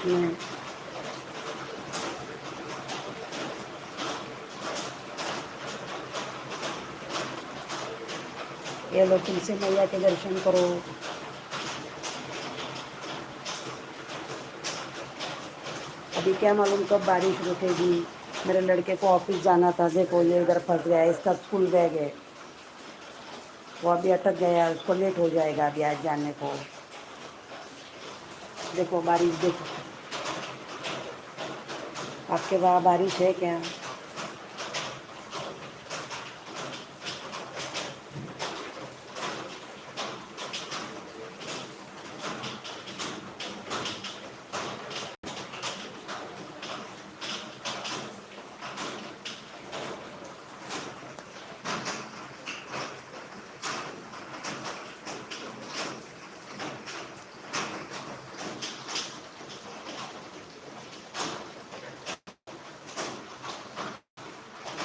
हम्म, ये लो तुलसी मैया के दर्शन करो। अभी क्या मालूम कब बारिश रुकेगी। मेरे लड़के को ऑफिस जाना था, देखो ये इधर फंस गया है, इसका स्कूल बैग है, वो अभी अटक गया है, उसको लेट हो जाएगा अभी आज जाने को। देखो बारिश देखो, आपके वहाँ बारिश है क्या?